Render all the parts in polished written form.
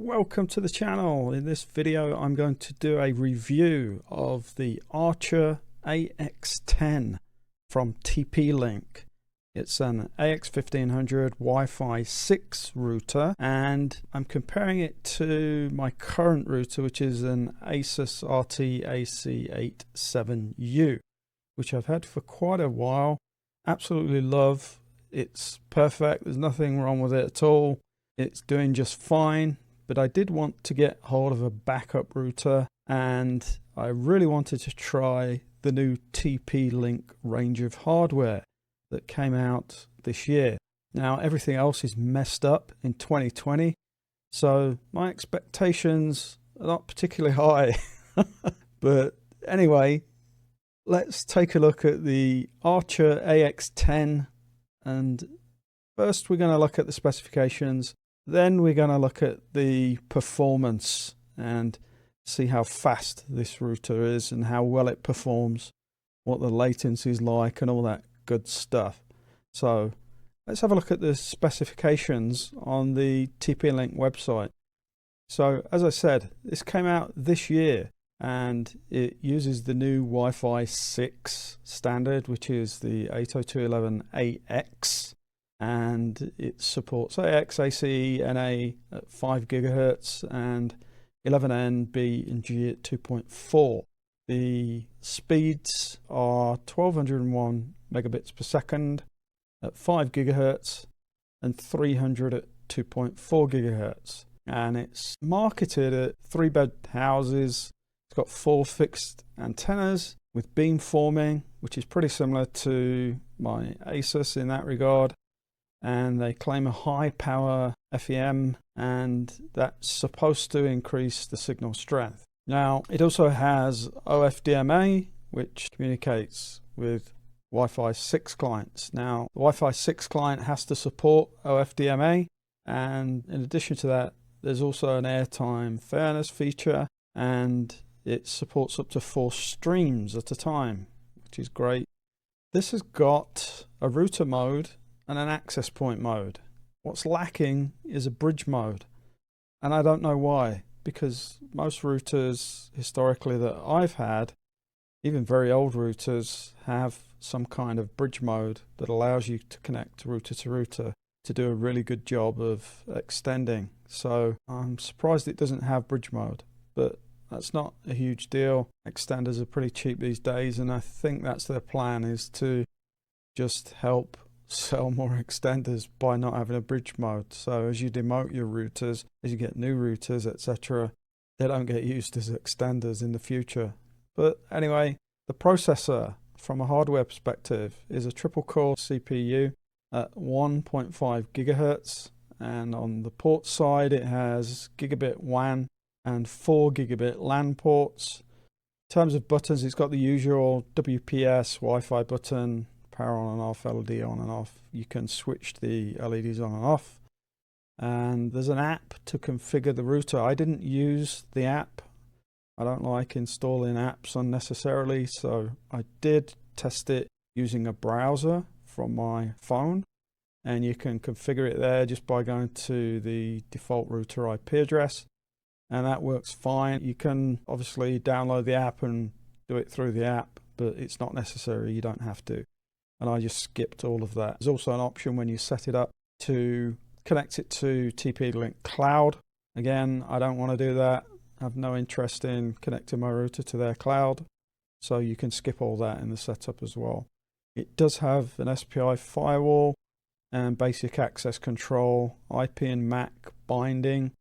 Welcome to the channel. In this video I'm going to do a review of the Archer AX10 from TP-Link. It's an AX1500 Wi-Fi 6 router, and I'm comparing it to my current router, which is an Asus RT AC87U, which I've had for quite a while. Absolutely love. It's perfect. There's nothing wrong with it at all. It's doing just fine. But I did want to get hold of a backup router, and I really wanted to try the new TP-Link range of hardware that came out this year. Now everything else is messed up in 2020, so my expectations are not particularly high. But anyway, let's take a look at the Archer AX10, and first we're going to look at the specifications. Then we're going to look at the performance and see how fast this router is and how well it performs, what the latency is like and all that good stuff. So let's have a look at the specifications on the TP-Link website. So as I said, this came out this year and it uses the new Wi-Fi 6 standard, which is the 802.11ax. And it supports AX, AC, NA at 5 GHz and 11N, B and G at 2.4. The speeds are 1201 megabits per second at 5 GHz and 300 at 2.4 GHz. And it's marketed at 3-bed houses. It's got 4 fixed antennas with beamforming, which is pretty similar to my Asus in that regard. And they claim a high power FEM, and that's supposed to increase the signal strength. Now it also has OFDMA, which communicates with Wi-Fi 6 clients. Now the Wi-Fi 6 client has to support OFDMA, and in addition to that there's also an airtime fairness feature, and it supports up to 4 streams at a time, which is great. This has got a router mode and an access point mode. What's lacking is a bridge mode, and I don't know why, because most routers historically that I've had, even very old routers, have some kind of bridge mode that allows you to connect router to router to do a really good job of extending. So I'm surprised it doesn't have bridge mode, but that's not a huge deal. Extenders are pretty cheap these days, and I think that's their plan, is to just help sell more extenders by not having a bridge mode. So as you demote your routers, as you get new routers, etc., they don't get used as extenders in the future. But anyway, the processor from a hardware perspective is a triple core CPU at 1.5 gigahertz, and on the port side it has Gigabit WAN and 4 Gigabit LAN ports. In terms of buttons, it's got the usual WPS Wi-Fi button, power on and off, LED on and off. You can switch the LEDs on and off, and there's an app to configure the router. I didn't use the app. I don't like installing apps unnecessarily, so I did test it using a browser from my phone, and you can configure it there just by going to the default router IP address, and that works fine. You can obviously download the app and do it through the app, but it's not necessary. You don't have to. And I just skipped all of that. There's also an option when you set it up to connect it to TP-Link Cloud. Again, I don't want to do that. I have no interest in connecting my router to their cloud. So you can skip all that in the setup as well. It does have an SPI firewall and basic access control, IP and MAC binding.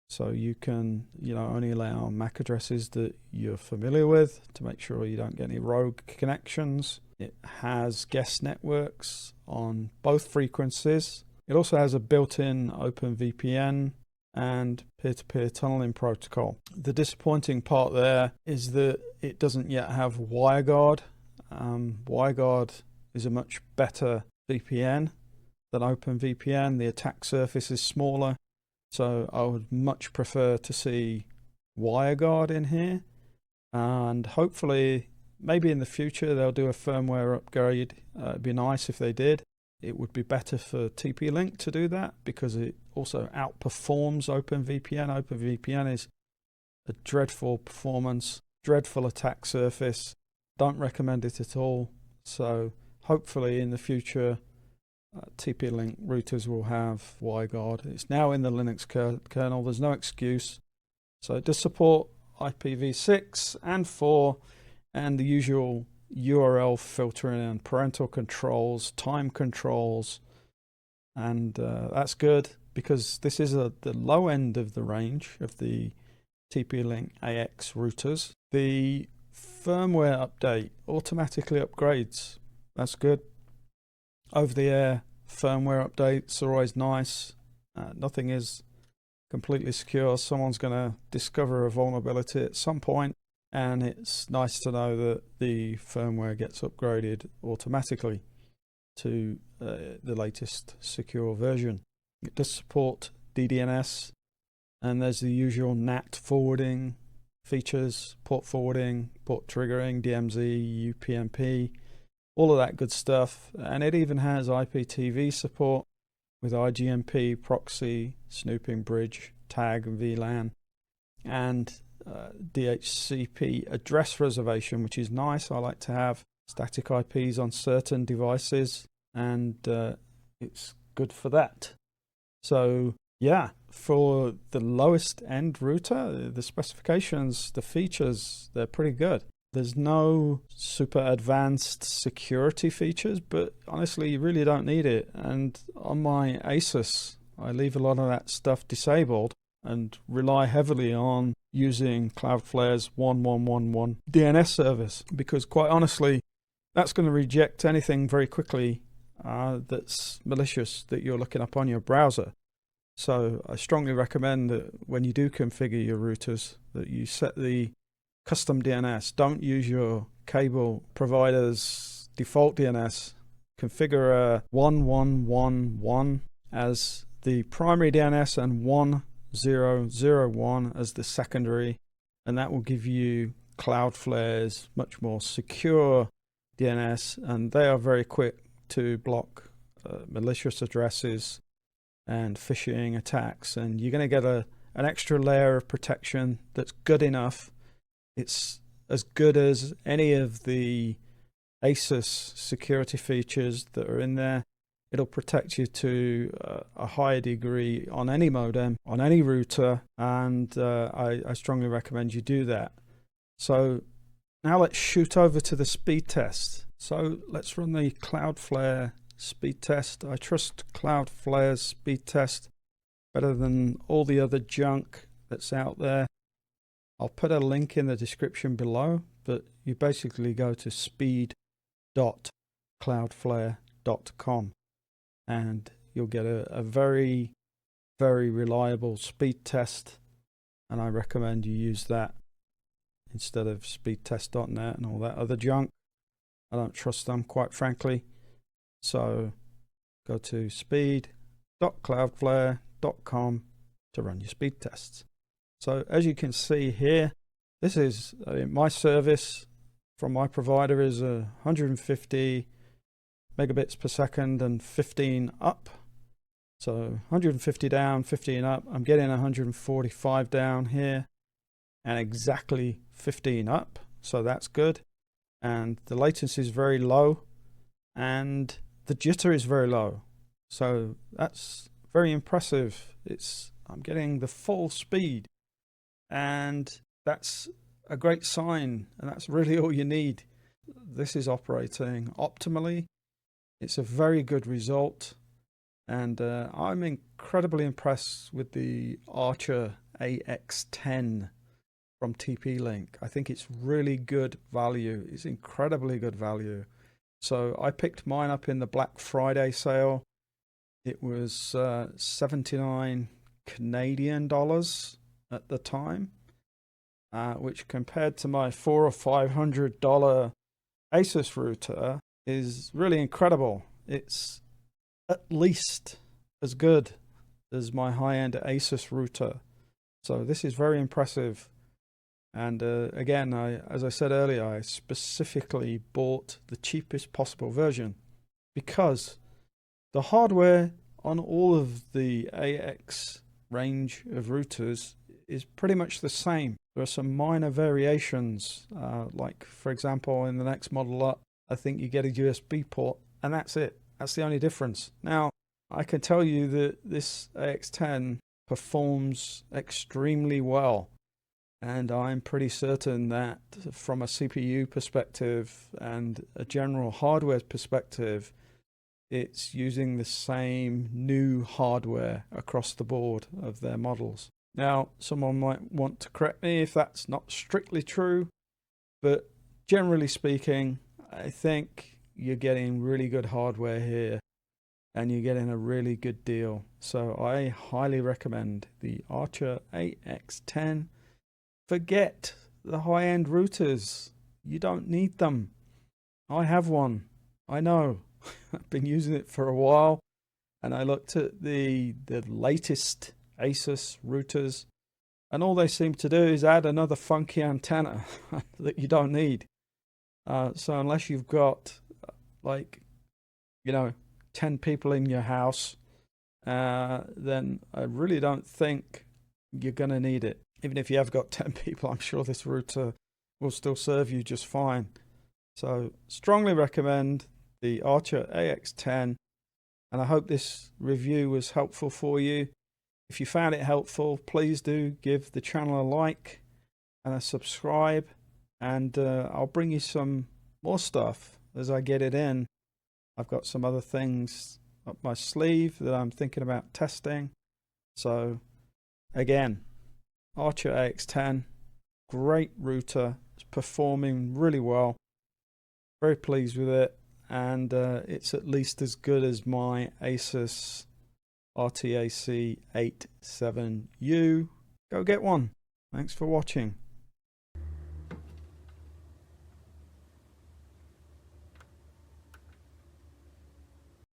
So you can, only allow MAC addresses that you're familiar with to make sure you don't get any rogue connections. It has guest networks on both frequencies. It also has a built-in OpenVPN and peer-to-peer tunneling protocol. The disappointing part there is that it doesn't yet have WireGuard. WireGuard is a much better VPN than OpenVPN. The attack surface is smaller, so I would much prefer to see WireGuard in here, and hopefully maybe in the future they'll do a firmware upgrade. It'd be nice if they did. it would be better for TP-Link to do that because it also outperforms OpenVPN. OpenVPN is a dreadful performance, dreadful attack surface. Don't recommend it at all. So hopefully in the future, TP-Link routers will have WiGuard. It's now in the Linux kernel. There's no excuse. So it does support IPv6 and 4 and the usual URL filtering and parental controls, time controls, and that's good because this is the low end of the range of the TP-Link AX routers. The firmware update automatically upgrades. That's good. Over-the-air firmware updates are always nice. Nothing is completely secure. Someone's going to discover a vulnerability at some point, and it's nice to know that the firmware gets upgraded automatically to the latest secure version. It does support DDNS, and there's the usual NAT forwarding features, port forwarding, port triggering, DMZ, UPnP, all of that good stuff. And it even has IPTV support with IGMP, proxy, snooping bridge, tag, and VLAN, and DHCP address reservation, which is nice. I like to have static IPs on certain devices, and it's good for that. So yeah, for the lowest end router, the specifications, the features, they're pretty good. There's no super advanced security features, but honestly, you really don't need it. And on my Asus, I leave a lot of that stuff disabled and rely heavily on using Cloudflare's 1111 DNS service, because quite honestly, that's going to reject anything very quickly that's malicious that you're looking up on your browser. So I strongly recommend that when you do configure your routers, that you set the custom DNS. Don't use your cable provider's default DNS. Configure a 1111 as the primary DNS and 1001 as the secondary, and that will give you Cloudflare's much more secure DNS, and they are very quick to block malicious addresses and phishing attacks, and you're going to get an extra layer of protection that's good enough. It's as good as any of the Asus security features that are in there. It'll protect you to a higher degree on any modem, on any router, and I strongly recommend you do that. So now let's shoot over to the speed test. So let's run the Cloudflare speed test. I trust Cloudflare's speed test better than all the other junk that's out there. I'll put a link in the description below, but you basically go to speed.cloudflare.com and you'll get a very, very reliable speed test, and I recommend you use that instead of speedtest.net and all that other junk. I don't trust them, quite frankly. So go to speed.cloudflare.com to run your speed tests. So as you can see here, this is my service from my provider is 150 megabits per second and 15 up. So 150 down, 15 up. I'm getting 145 down here and exactly 15 up. So that's good. And the latency is very low and the jitter is very low. So that's very impressive. I'm getting the full speed, and that's a great sign, and that's really all you need. This is operating optimally. It's a very good result, and I'm incredibly impressed with the Archer AX10 from TP-Link. I think it's really good value. It's incredibly good value. So I picked mine up in the Black Friday sale. It was 79 Canadian dollars at the time, which compared to my $400 or $500 Asus router is really incredible. It's at least as good as my high-end Asus router. So this is very impressive. And again, as I said earlier, I specifically bought the cheapest possible version because The hardware on all of the AX range of routers is pretty much the same. There are some minor variations, like for example in the next model up, I think you get a USB port, and that's it. That's the only difference. Now, I can tell you that this AX10 performs extremely well, and I'm pretty certain that from a CPU perspective and a general hardware perspective, it's using the same new hardware across the board of their models. Now, someone might want to correct me if that's not strictly true, but generally speaking, I think you're getting really good hardware here and you're getting a really good deal. So I highly recommend the Archer AX10. Forget the high-end routers. You don't need them. I have one. I know. I've been using it for a while, and I looked at the latest Asus routers, and all they seem to do is add another funky antenna that you don't need. So unless you've got like 10 people in your house, then I really don't think you're going to need it. Even if you have got 10 people, I'm sure this router will still serve you just fine. So strongly recommend the Archer AX10, and I hope this review was helpful for you. If you found it helpful, please do give the channel a like and a subscribe, and I'll bring you some more stuff as I get it in. I've got some other things up my sleeve that I'm thinking about testing. So again, Archer AX10, great router. It's performing really well. Very pleased with it, and it's at least as good as my Asus RTAC 87U. Go get one. Thanks for watching.